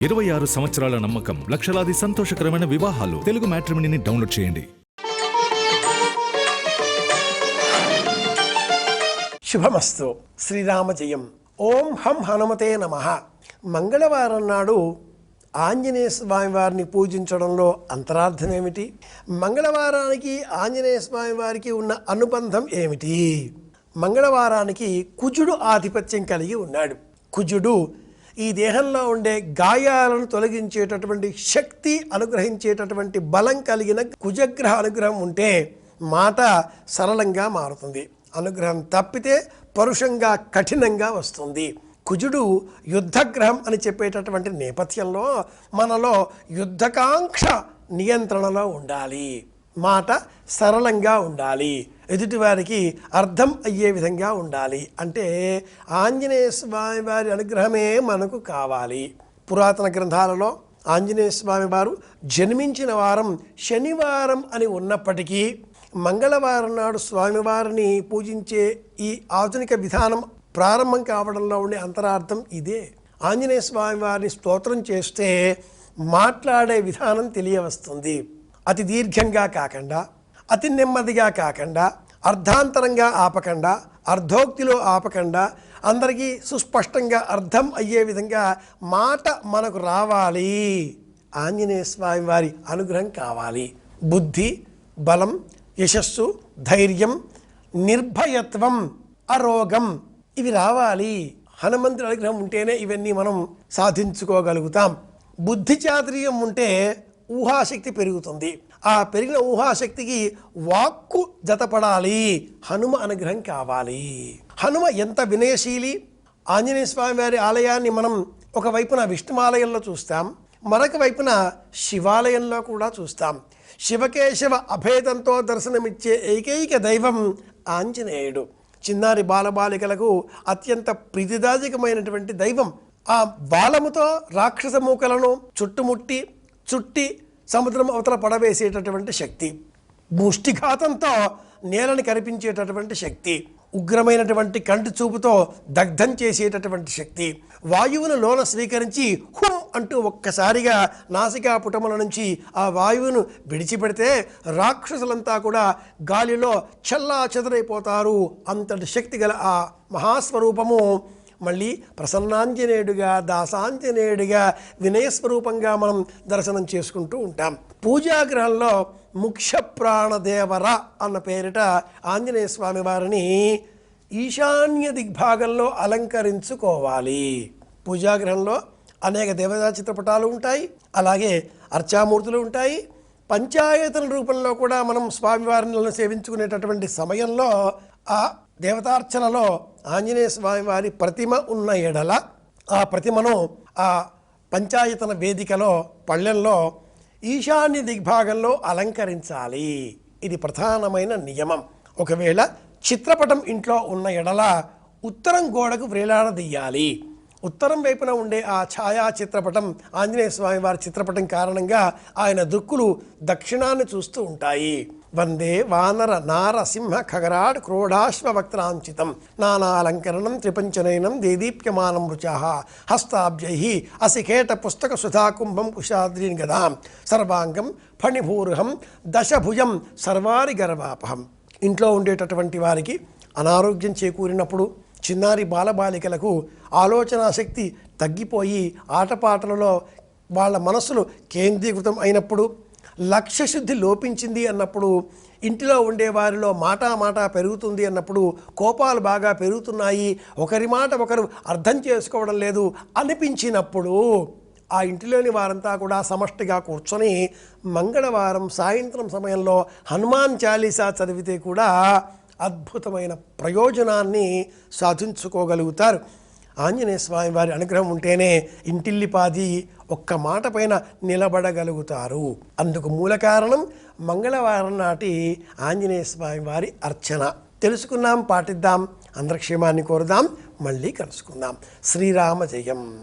26 సంవత్సరాల నమ్మకం, లక్షలాది సంతోషకరమైన వివాహాలు. తెలుగు మ్యాట్రిమోనీని డౌన్లోడ్ చేయండి. శుభమస్తు. శ్రీరామ జయం. ఓం హం హనుమతే నమః. మంగళవారం నాడు ఆంజనేయ స్వామి వారిని పూజించడంలో అంతరార్థం ఏమిటి? మంగళవారానికి ఆంజనేయ స్వామి వారికి ఉన్న అనుబంధం ఏమిటి? మంగళవారానికి కుజుడు ఆధిపత్యం కలిగి ఉన్నాడు. కుజుడు ఈ దేహంలో ఉండే గాయాలను తొలగించేటటువంటి శక్తి అనుగ్రహించేటటువంటి బలం కలిగిన కుజగ్రహ అనుగ్రహం ఉంటే మాట సరళంగా మారుతుంది. అనుగ్రహం తప్పితే పరుషంగా కఠినంగా వస్తుంది. కుజుడు యుద్ధగ్రహం అని చెప్పేటటువంటి నేపథ్యంలో మనలో యుద్ధకాంక్ష నియంత్రణలో ఉండాలి. మాట సరళంగా ఉండాలి. ఎదుటివారికి అర్థం అయ్యే విధంగా ఉండాలి. అంటే ఆంజనేయ స్వామి వారి అనుగ్రహమే మనకు కావాలి. పురాతన గ్రంథాలలో ఆంజనేయ స్వామి వారు జన్మించిన వారం శనివారం అని ఉన్నప్పటికీ మంగళవారం నాడు స్వామివారిని పూజించే ఈ ఆధునిక విధానం ప్రారంభం కావడంలో ఉండే అంతరార్థం ఇదే. ఆంజనేయ స్వామి వారిని స్తోత్రం చేస్తే మాట్లాడే విధానం తెలియవస్తుంది. అతి దీర్ఘంగా కాకుండా, అతి నెమ్మదిగా కాకుండా, అర్ధాంతరంగా ఆపకుండా, అర్ధోక్తిలో ఆపకుండా, అందరికీ సుస్పష్టంగా అర్థం అయ్యే విధంగా మాట మనకు రావాలి. ఆంజనేయ స్వామి వారి అనుగ్రహం కావాలి. బుద్ధి, బలం, యశస్సు, ధైర్యం, నిర్భయత్వం, అరోగం ఇవి రావాలి. హనుమంతుడి అనుగ్రహం ఉంటేనే ఇవన్నీ మనం సాధించుకోగలుగుతాం. బుద్ధి చాతుర్యం ఉంటే ఊహాశక్తి పెరుగుతుంది. ఆ పెరిగిన ఊహాశక్తికి వాక్కు జతపడాలి. హనుమ అనుగ్రహం కావాలి. హనుమ ఎంత వినయశీలి. ఆంజనేయ స్వామి వారి ఆలయాన్ని మనం ఒకవైపున విష్ణుమాలయంలో చూస్తాం, మరొక వైపున శివాలయంలో కూడా చూస్తాం. శివకేశవ అభేదంతో దర్శనమిచ్చే ఏకైక దైవం ఆంజనేయుడు. చిన్నారి బాలబాలికలకు అత్యంత ప్రీతిదాయకమైనటువంటి దైవం. ఆ బాలముతో రాక్షస మూకలను చుట్టి సముద్రం అవతల పడవేసేటటువంటి శక్తి, ముష్టిఘాతంతో నేలని కనిపించేటటువంటి శక్తి, ఉగ్రమైనటువంటి కంటి చూపుతో దగ్ధం చేసేటటువంటి శక్తి, వాయువును లోన స్వీకరించి హుం అంటూ ఒక్కసారిగా నాసికా పుటముల నుంచి ఆ వాయువును విడిచిపెడితే రాక్షసులంతా కూడా గాలిలో చల్లా చెదరైపోతారు. అంతటి శక్తి గల ఆ మహాస్వరూపము మళ్ళీ ప్రసన్నాంజనేయుడిగా, దాసాంజనేయుడిగా, వినయస్వరూపంగా మనం దర్శనం చేసుకుంటూ ఉంటాం. పూజాగ్రహంలో ముఖ్య ప్రాణదేవర అన్న పేరిట ఆంజనేయ స్వామి వారిని ఈశాన్య దిగ్భాగంలో అలంకరించుకోవాలి. పూజాగ్రహంలో అనేక దేవతా చిత్రపటాలు ఉంటాయి, అలాగే అర్చామూర్తులు ఉంటాయి. పంచాయతన రూపంలో కూడా మనం స్వామివారిని సేవించుకునేటటువంటి సమయంలో ఆ దేవతార్చనలో ఆంజనేయ స్వామి వారి ప్రతిమ ఉన్న ఎడల ఆ ప్రతిమను ఆ పంచాయతన వేదికలో పళ్ళెంలో ఈశాన్య దిగ్భాగంలో అలంకరించాలి. ఇది ప్రధానమైన నియమం. ఒకవేళ చిత్రపటం ఇంట్లో ఉన్న ఎడల ఉత్తరం గోడకు వ్రేలాడదీయాలి. ఉత్తరం వైపున ఉండే ఆ ఛాయా చిత్రపటం ఆంజనేయ స్వామి వారి చిత్రపటం కారణంగా ఆయన దృక్కులు దక్షిణాన్ని చూస్తూ ఉంటాయి. వందే వానర నారసింహ ఖగరాడ్ క్రోడాశ్వవక్త్రాంచితం నానాలంకరణం త్రిపంచనయనం దేదీప్యమానం రుచాః హస్తాబ్జైః అసిఖేట పుస్తక సుధాకుంభం కుశాద్రీన్ గదాం సర్వాంగం ఫణిభూర్హం దశభుజం సర్వారి గర్వాపహం. ఇంట్లో ఉండేటటువంటి వారికి అనారోగ్యం చేకూరినప్పుడు, చిన్నారి బాలబాలికలకు ఆలోచన శక్తి తగ్గిపోయి ఆటపాటలలో వాళ్ళ మనస్సులు కేంద్రీకృతం అయినప్పుడు, లక్ష్యశుద్ధి లోపించింది అన్నప్పుడు, ఇంటిలో ఉండే వారిలో మాట పెరుగుతుంది అన్నప్పుడు, కోపాలు బాగా పెరుగుతున్నాయి, ఒకరి మాట ఒకరు అర్థం చేసుకోవడం లేదు అనిపించినప్పుడు ఆ ఇంటిలోని వారంతా కూడా సమష్టిగా కూర్చొని మంగళవారం సాయంత్రం సమయంలో హనుమాన్ చాలీసా చదివితే కూడా అద్భుతమైన ప్రయోజనాన్ని సాధించుకోగలుగుతారు. ఆంజనేయ స్వామి వారి అనుగ్రహం ఉంటేనే ఇంటిల్లిపాది ఒక్క మాట పైన నిలబడగలుగుతారు. అందుకు మూల కారణం మంగళవారం నాటి ఆంజనేయ స్వామి వారి అర్చన. తెలుసుకున్నాం, పాటిద్దాం, అందరి క్షేమాన్ని కోరుదాం. మళ్ళీ కలుసుకుందాం. శ్రీరామ జయం.